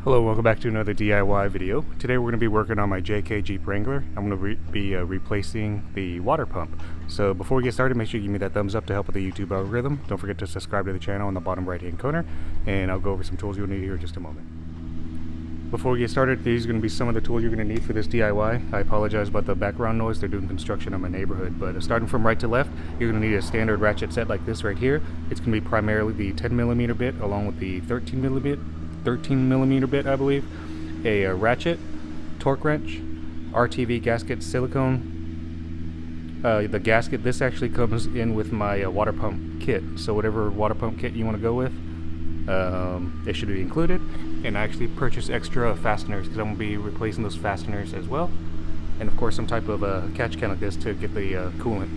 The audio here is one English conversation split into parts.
Hello, welcome back to another DIY video. Today we're going to be working on my JK Jeep Wrangler. I'm going to be replacing the water pump. So before we get started, make sure you give me that thumbs up to help with the YouTube algorithm. Don't forget to subscribe to the channel in the bottom right hand corner, and I'll go over some tools you'll need here in just a moment. Before we get started, these are going to be some of the tools you're going to need for this DIY. I apologize about the background noise. They're doing construction in my neighborhood. But starting from right to left, you're going to need a standard ratchet set like this right here. It's going to be primarily the 10mm bit along with the 13mm bit, I believe, a ratchet, torque wrench, RTV gasket silicone. The gasket, this actually comes in with my water pump kit, so whatever water pump kit you want to go with, it should be included. And I actually purchased extra fasteners because I'm going to be replacing those fasteners as well, and of course some type of catch can like this to get the coolant.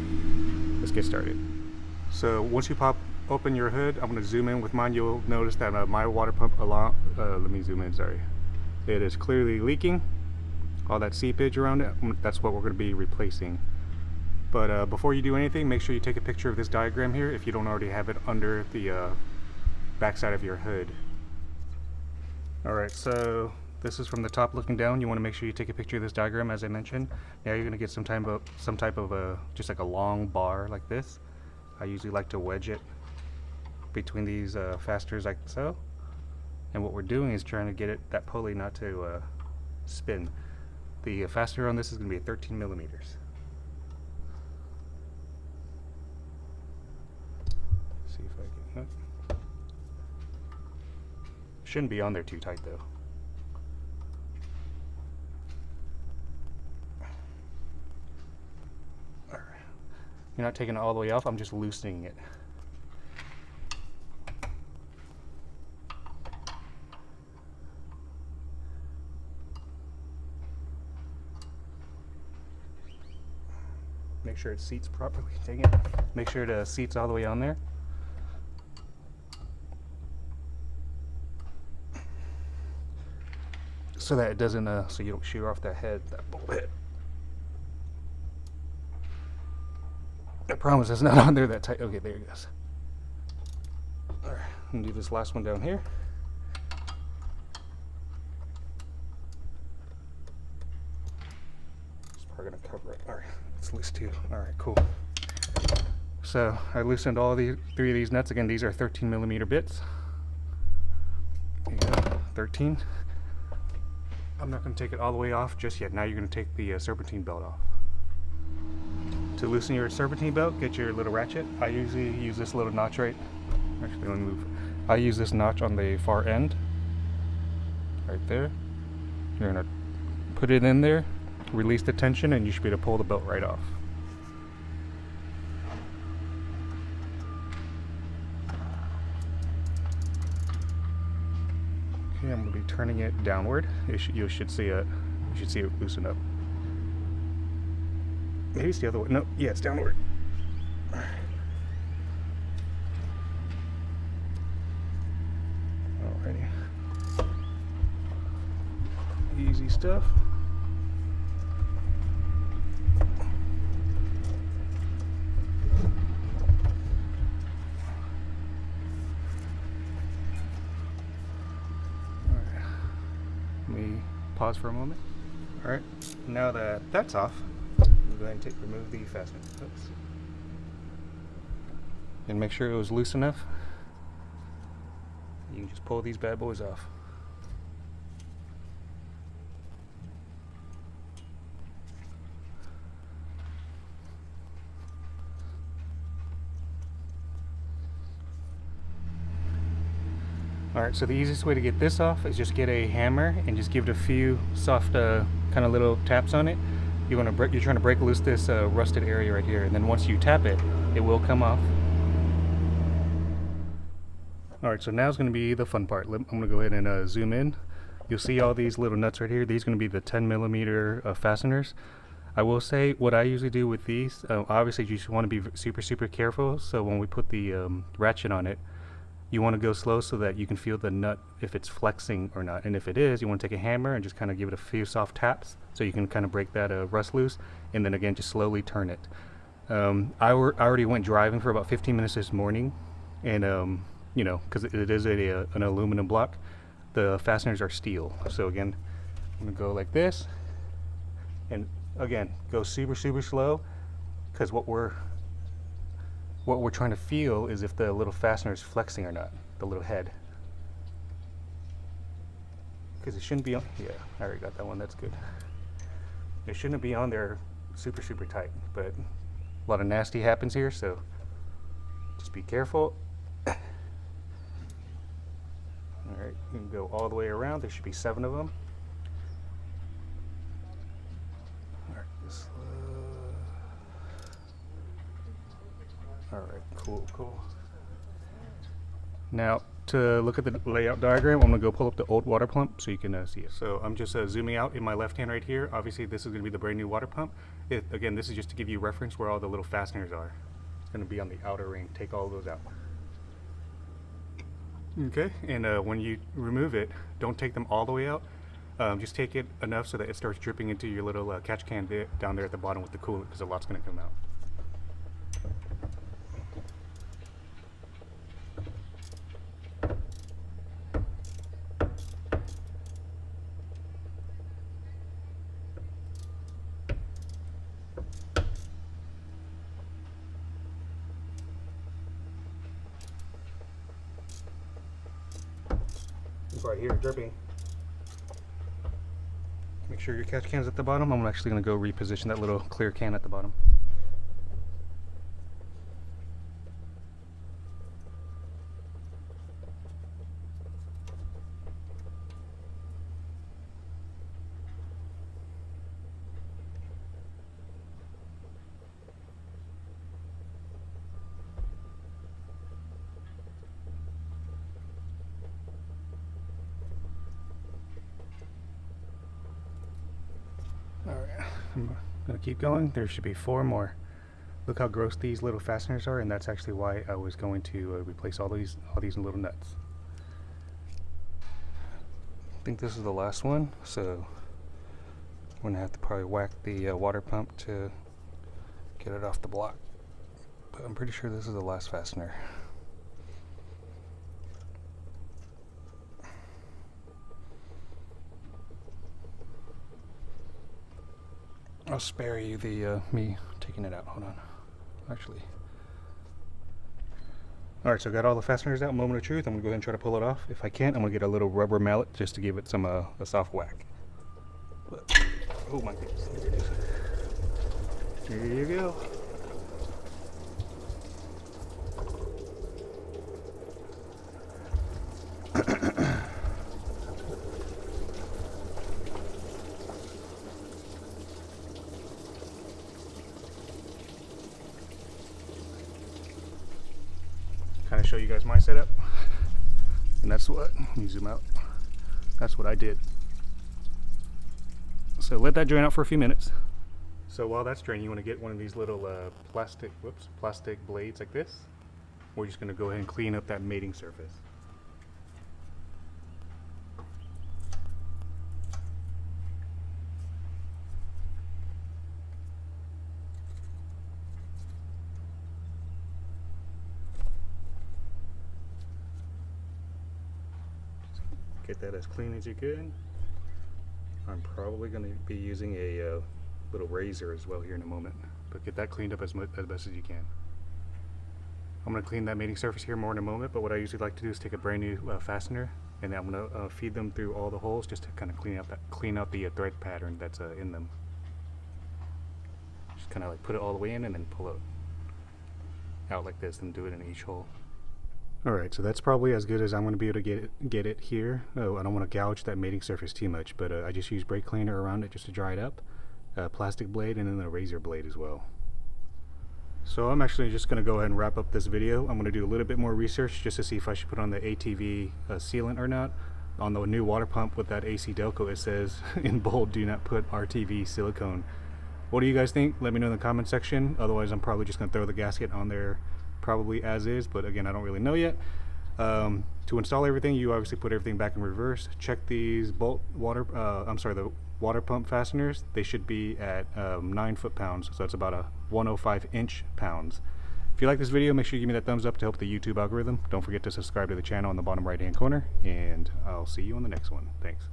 Let's get started. So once you pop open your hood, I'm going to zoom in with mine. You'll notice that my water pump let me zoom in, sorry. It is clearly leaking. All that seepage around it, that's what we're going to be replacing. But before you do anything, make sure you take a picture of this diagram here if you don't already have it under the backside of your hood. Alright, so this is from the top looking down. You want to make sure you take a picture of this diagram as I mentioned. Now you're going to get some type of just like a long bar like this. I usually like to wedge it between these fasteners like so, and what we're doing is trying to get that pulley not to spin. The fastener on this is going to be 13mm. See if I can. Shouldn't be on there too tight though. All right. You're not taking it all the way off. I'm just loosening it. Make sure it seats properly. Dang it. Make sure it seats all the way on there. So that it doesn't, so you don't shear off that head, that bolt head. I promise it's not on there that tight. Okay, there it goes. Alright, I'm gonna do this last one down here. It's probably gonna cover it. Alright. It's loose too. Alright, cool. So I loosened all the three of these nuts. Again, these are 13mm bits. There you go, 13. I'm not going to take it all the way off just yet. Now you're going to take the serpentine belt off. To loosen your serpentine belt, get your little ratchet. I usually use this little notch right. Actually, let me move. I use this notch on the far end, right there. You're going to put it in there. Release the tension and you should be able to pull the belt right off. Okay, I'm going to be turning it downward. You should see it loosen up. Maybe it's the other way. No, yeah, it's downward. Alrighty. Easy stuff. Pause for a moment. Alright, now that that's off, I'm going to remove the fastener. Oops. And make sure it was loose enough. You can just pull these bad boys off. Alright, so the easiest way to get this off is just get a hammer and just give it a few soft kind of little taps on it. You're trying to break loose this rusted area right here, and then once you tap it, it will come off. Alright, so now is going to be the fun part. I'm going to go ahead and zoom in. You'll see all these little nuts right here. These are going to be the 10mm fasteners. I will say what I usually do with these, obviously you just want to be super careful, so when we put the ratchet on it, you want to go slow so that you can feel the nut if it's flexing or not. And if it is, you want to take a hammer and just kind of give it a few soft taps so you can kind of break that rust loose, and then again just slowly turn it. I already went driving for about 15 minutes this morning, and you know, because it is an aluminum block, the fasteners are steel. So again, I'm gonna go like this, and again, go super slow, because what we're trying to feel is if the little fastener is flexing or not, the little head. Because it shouldn't be on, yeah, I already got that one, that's good. It shouldn't be on there super tight, but a lot of nasty happens here, so just be careful. All right, you can go all the way around. There should be 7 of them. All right, just all right, cool. Now, to look at the layout diagram, I'm gonna go pull up the old water pump so you can see it. So I'm just zooming out in my left hand right here. Obviously, this is gonna be the brand new water pump. Again, this is just to give you reference where all the little fasteners are. It's gonna be on the outer ring. Take all those out. Okay, and when you remove it, don't take them all the way out. Just take it enough so that it starts dripping into your little catch can down there at the bottom with the coolant, because a lot's gonna come out. Right here, dripping. Make sure your catch can's at the bottom. I'm actually going to go reposition that little clear can at the bottom. Alright, I'm gonna keep going. There should be 4 more. Look how gross these little fasteners are, and that's actually why I was going to replace all these little nuts. I think this is the last one, so I'm gonna have to probably whack the water pump to get it off the block. But I'm pretty sure this is the last fastener. I'll spare you the me taking it out. Hold on. Actually. Alright, so I got all the fasteners out. Moment of truth. I'm gonna go ahead and try to pull it off. If I can't, I'm gonna get a little rubber mallet just to give it some a soft whack. But, oh my goodness. Here you go. Kind of show you guys my setup, and that's what, let me zoom out, that's what I did. So let that drain out for a few minutes. So while that's draining, you want to get one of these little plastic blades like this. We're just going to go ahead and clean up that mating surface. Get that as clean as you can. I'm probably going to be using a little razor as well here in a moment, but get that cleaned up as best as you can. I'm going to clean that mating surface here more in a moment, but what I usually like to do is take a brand new fastener, and I'm going to feed them through all the holes just to kind of clean out the thread pattern that's in them. Just kind of like put it all the way in and then pull it out like this and do it in each hole. Alright, so that's probably as good as I'm going to be able to get it here. Oh, I don't want to gouge that mating surface too much, but I just use brake cleaner around it just to dry it up. Plastic blade and then a razor blade as well. So I'm actually just going to go ahead and wrap up this video. I'm going to do a little bit more research just to see if I should put on the ATV sealant or not. On the new water pump with that AC Delco, it says in bold, do not put RTV silicone. What do you guys think? Let me know in the comment section. Otherwise, I'm probably just going to throw the gasket on there probably as is, but again, I don't really know yet. To install everything, you obviously put everything back in reverse. Check these the water pump fasteners. They should be at 9 foot-pounds, so that's about a 105 inch pounds. If you like this video, make sure you give me that thumbs up to help the YouTube algorithm. Don't forget to subscribe to the channel in the bottom right hand corner, and I'll see you on the next one. Thanks.